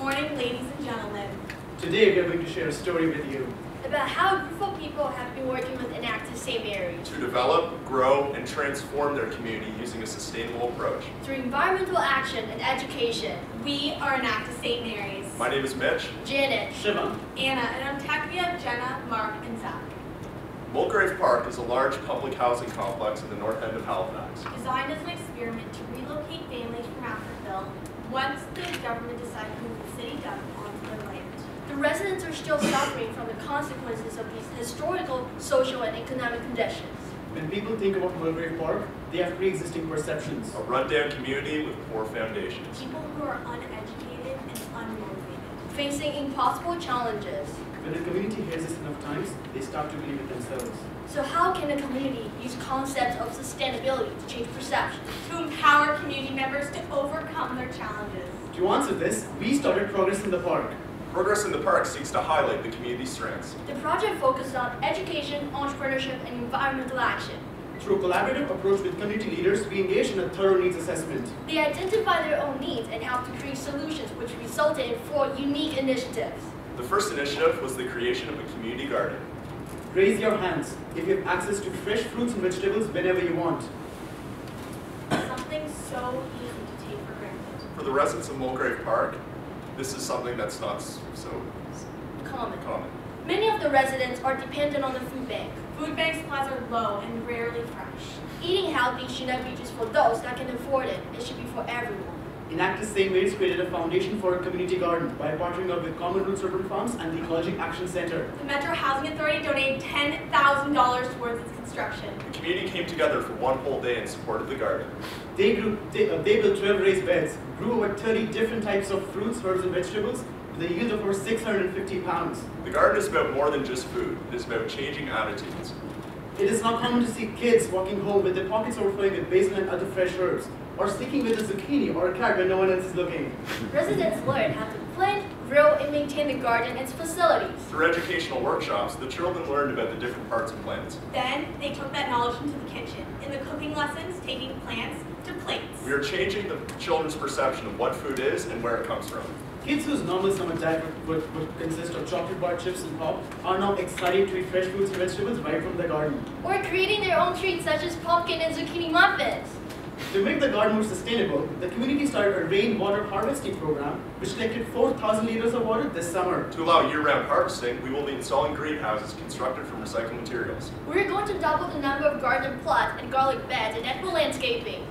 morning, ladies and gentlemen. Today we are going to share a story with you about how a group of people have been working with Enactus St. Mary's to develop, grow, and transform their community using a sustainable approach. through environmental action and education. We are Enactus St. Mary's. My name is Mitch. Janet, Shiva. Anna, and I'm Takvia, Jenna, Mark, and Zach. Mulgrave Park is a large public housing complex in the north end of Halifax. Designed as an experiment to relocate families from Africville once the government decided to move the city down onto their land. the residents are still suffering from the consequences of these historical, social, and economic conditions. When people think about Mulgrave Park, they have pre-existing perceptions. A rundown community with poor foundations. People who are uneducated and unmotivated. Facing impossible challenges. When a community hears this enough times, they start to believe it themselves. So how can a community use concepts of sustainability to change perceptions? To empower community members to overcome their challenges. To answer this, we started Progress in the Park. Progress in the Park seeks to highlight the community's strengths. The project focuses on education, entrepreneurship, and environmental action. Through a collaborative approach with community leaders, we engaged in a thorough needs assessment. They identify their own needs and help to create solutions, which resulted in 4 unique initiatives. The first initiative was the creation of a community garden. Raise your hands if you have access to fresh fruits and vegetables whenever you want. Something so easy to take for granted. For the residents of Mulgrave Park, this is something that's not so Common. common. Many of the residents are dependent on the food bank. Food bank supplies are low and rarely fresh. Eating healthy should not be just for those that can afford it. It should be for everyone. Enactus St. Mary's created a foundation for a community garden by partnering up with Common Roots Urban Farms and the Ecologic Action Center. The Metro Housing Authority donated $10,000 towards its construction. The community came together for one whole day in support of the garden. They built 12 raised beds, grew over 30 different types of fruits, herbs, and vegetables with a yield of over 650 pounds. The garden is about more than just food. It is about changing attitudes. It is not common to see kids walking home with their pockets overflowing with basil and other fresh herbs, or sticking with a zucchini or a carrot when no one else is looking. Residents learn how to plant, grow, and maintain the garden and its facilities. Through educational workshops, the children learned about the different parts of plants. Then they took that knowledge into the kitchen. In the cooking lessons, taking plants to plates. We are changing the children's perception of what food is and where it comes from. Kids whose normal summer diet would consist of chocolate bar chips and pop are now excited to eat fresh fruits and vegetables right from the garden. Or creating their own treats such as pumpkin and zucchini muffins. To make the garden more sustainable, the community started a rainwater harvesting program which collected 4,000 liters of water this summer. To allow year-round harvesting, we will be installing greenhouses constructed from recycled materials. We're going to double the number of garden plots and garlic beds and eco landscaping.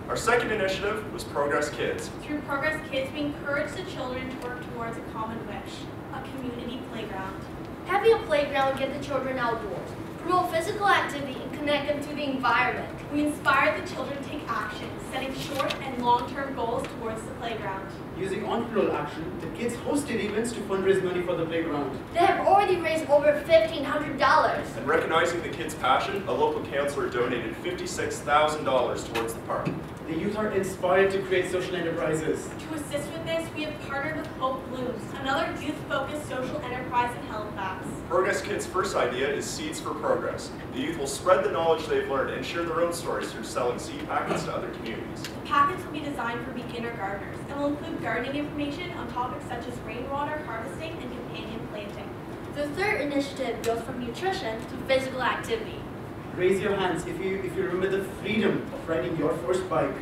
Our second initiative was Progress Kids. Through Progress Kids, we encourage the children to work towards a common wish, a community playground. Having a playground will get the children outdoors, promote physical activity, and connect them to the environment. We inspire the children to take action, setting short and long-term goals towards the playground. Using entrepreneurial action, the kids hosted events to fundraise money for the playground. They have already raised over $1,500. And recognizing the kids' passion, a local councillor donated $56,000 towards the park. The youth are inspired to create social enterprises. To assist with this, we have partnered with Hope Blooms, another youth-focused social enterprise in Halifax. Progress Kids' first idea is Seeds for Progress. The youth will spread the knowledge they've learned and share their own stories through selling seed packets to other communities. The packets will be designed for beginner gardeners and will include gardening information on topics such as rainwater harvesting and companion planting. The third initiative goes from nutrition to physical activity. Raise your hands if you remember the freedom of riding your first bike.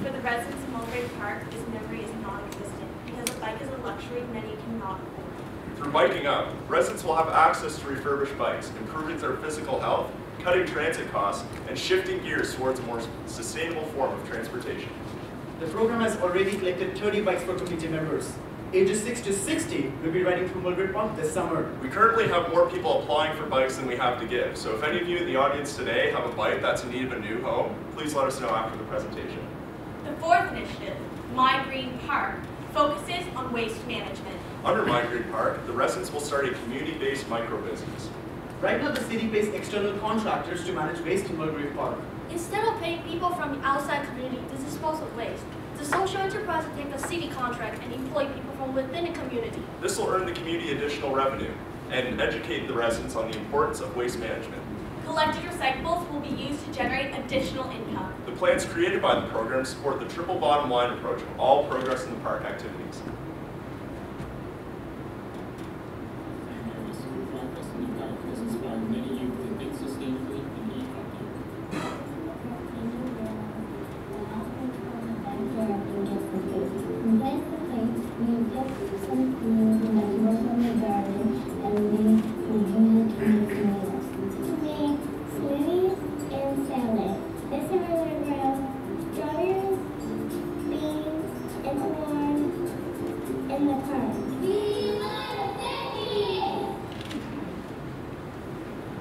For the residents of Mulgrave Park, this memory is non-existent because a bike is a luxury many cannot afford. Through Biking Up, residents will have access to refurbished bikes, improving their physical health, cutting transit costs, and shifting gears towards a more sustainable form of transportation. The program has already collected 30 bikes for community members. Ages 6 to 60 will be riding through Mulgrave Park this summer. We currently have more people applying for bikes than we have to give, so if any of you in the audience today have a bike that's in need of a new home, please let us know after the presentation. The fourth initiative, My Green Park, focuses on waste management. Under My Green Park, the residents will start a community-based micro-business. Right now, the city pays external contractors to manage waste in Mulgrave Park. Instead of paying people from the outside community to dispose of waste, the social enterprise will take a city contract and employ people from within the community. This will earn the community additional revenue and educate the residents on the importance of waste management. Collected recyclables will be used to generate additional income. The plans created by the program support the triple bottom line approach of all Progress in the Park activities. Progress in the Park has inspired many youth to think sustainably and eat healthier.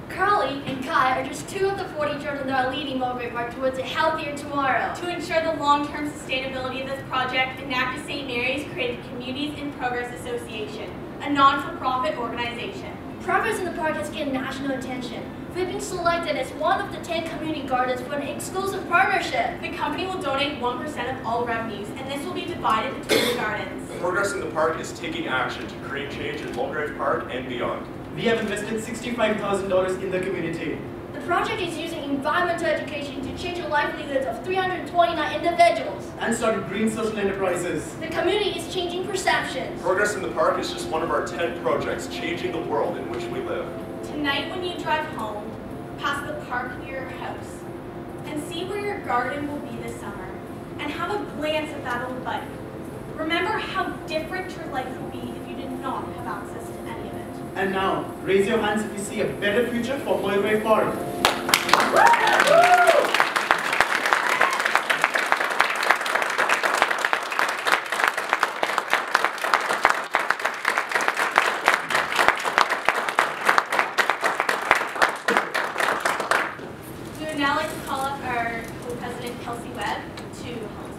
Carly and Kai are just 2 of the 40 children that are leading Mulberry Park towards a healthier tomorrow. To ensure the long-term sustainability of this project, Enactus St. Mary's created Communities in Progress Association, a non-for-profit organization. Progress in the Park has gained national attention. We've been selected as one of the 10 community gardens for an exclusive partnership. The company will donate 1% of all revenues, and this will be divided between the gardens. Progress in the Park is taking action to create change in Mulgrave Park and beyond. We have invested $65,000 in the community. The project is using environmental education to change the livelihoods of 329 individuals. And started green social enterprises. The community is changing perceptions. Progress in the Park is just one of our 10 projects changing the world in which we live. Tonight when you drive home, pass the park near your house, and see where your garden will be this summer, and have a glance at that old bike. Remember how different your life would be if you did not have access to any of it. And now, raise your hands if you see a better future for Mulberry Park. We would now like to call up our co-president, Kelsey Webb, to help.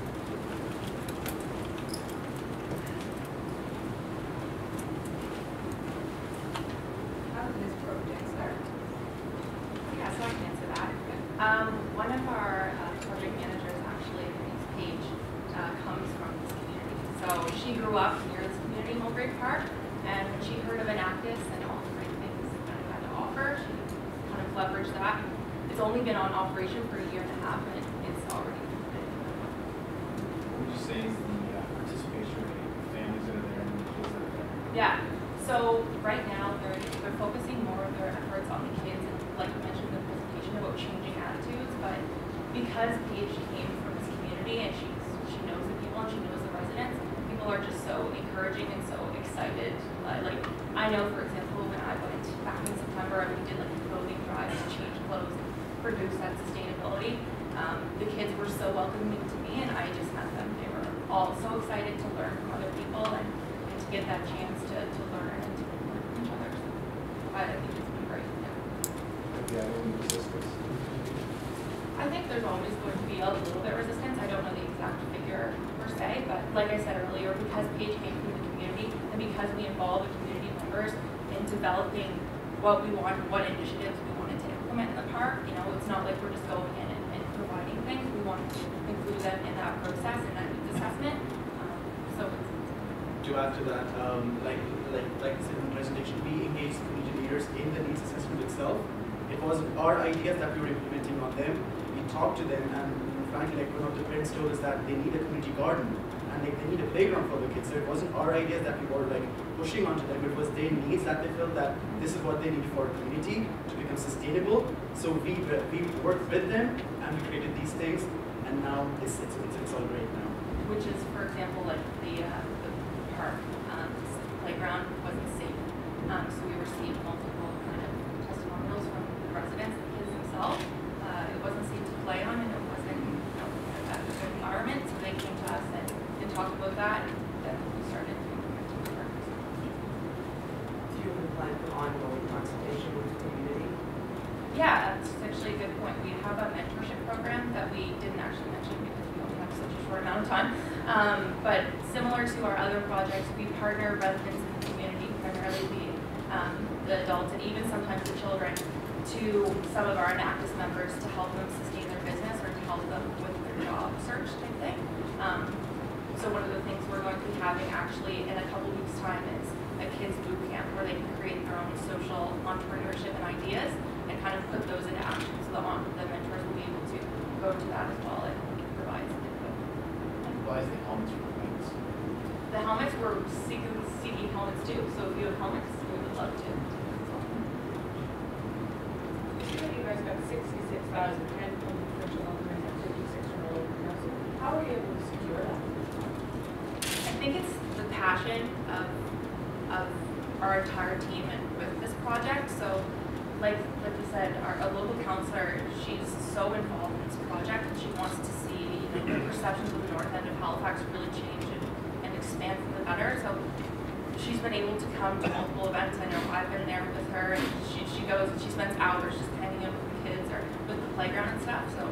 How did this project start? Yeah, so I can answer that. One of our project managers, actually, her name's Paige, comes from this community. So she grew up near this community, Mulberry Park, and when she heard of Enactus and all the great things it kind of had to offer, she kind of leveraged that. It's only been on operation for a year and a half, and it's already completed. What would you say is the participation rate, the families that are there and the kids that are there? Yeah. So right now they're focusing more of their efforts on the kids, and like you mentioned in the presentation about changing attitudes. But because Paige came from this community and she knows the people and she knows the residents, people are just so encouraging and so excited. Like I know, for example, when I went back in September and we did like a clothing drive to change clothes and produce that sustainability, the kids were so welcoming to me, and I just met them. They were all so excited to learn from other people and to get that chance to learn and to learn from each other. So I think it's been great. Yeah. Have you had any resistance? I think there's always going to be a little bit of resistance. I don't know the exact figure per se, but like I said earlier, because Paige came from the community and because we involve the community members in developing what we want, what initiatives we wanted to implement in the park, you know, it's not like we're just going in and providing things. We want to include them in that process and that needs assessment. So it's, To add to that, like I said in the presentation, we engaged community leaders in the needs assessment itself. It was our ideas that we were implementing on them. We talked to them, and frankly, like one of the parents told us that they need a community garden and like they need a playground for the kids. So it wasn't our ideas that we were like pushing onto them. It was their needs that they felt that this is what they need for a community to become sustainable. So we worked with them and we created these things, and now it's all great now. which is, for example, like the park playground wasn't safe. So we received multiple kind of testimonials from the residents, the kids themselves. It wasn't safe to play on, and it wasn't, you know, a good environment. So they came to us and talked about that, and then we started implementing the park. Do you have a plan for ongoing consultation with the community? Yeah, that's actually a good point. We have a mentorship program that we didn't actually mention because we only have such a short amount of time. But similar to our other projects, we partner residents in the community, primarily the adults and even sometimes the children, to some of our Enactus members to help them sustain their business or to help them with their job search type thing. So one of the things we're going to be having actually in a couple weeks' time is a kids boot camp where they can create their own social entrepreneurship and ideas. and kind of put those into action. So the mentors will be able to go to that as well and provide some input. And why is the helmets for the bikes? The helmets, we're seeking helmets too, so if you have helmets, we would love to. You guys got 66,000 handheld for children and 56-year-old council. How are you able to secure that? I think it's the passion of our entire team and with this project. So, like we said, our local councillor, she's so involved in this project, and she wants to see the perceptions of the north end of Halifax really change and expand for the better. So she's been able to come to multiple events. I know I've been there with her, and she goes and she spends hours just hanging out with the kids or with the playground and stuff. So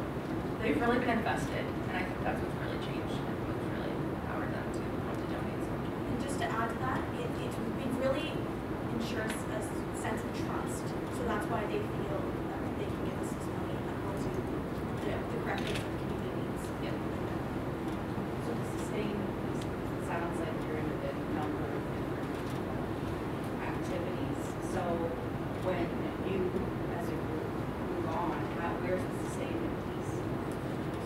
they've really been invested, and I think that's what's really changed and what's really empowered them to want to donate so much. And just to add to that, it really ensures a sense of trust. So that's why they feel that they can give us this money and go to the correct things that the community needs. Yeah. So to sustain this, it sounds like you're in a number of different activities. So when you, as a group, move on, where's the sustainment piece?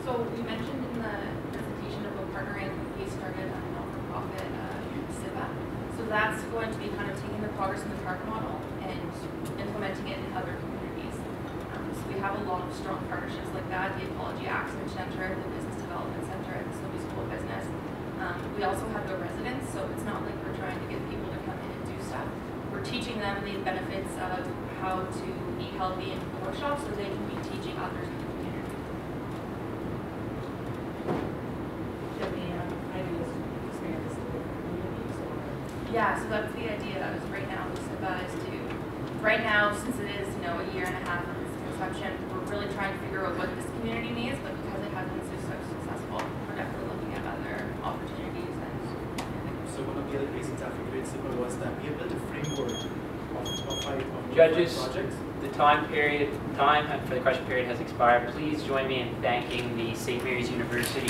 So we mentioned in the presentation about partnering, we started a not-for-profit SIPA. So that's going to be kind of taking the progress in the park model and implementing it in other communities. So we have a lot of strong partnerships like that, the Ecology Action Center, the Business Development Center, and the Sylvie School of Business. We also have the residents, so it's not like we're trying to get people to come in and do stuff. We're teaching them the benefits of how to eat healthy in the workshop so they can be teaching others in the community. Do you have any ideas to expand this to different communities? Or? Yeah, so that's the idea. Is right now the SIPA is to, right now since it is a year and a half of its conception, we're really trying to figure out what this community needs, but because it has been so successful, we're definitely looking at other opportunities and So one of the other reasons after Great SIPA was that we have built a framework of five Judges, projects. the time for the question period has expired. Please join me in thanking the St. Mary's University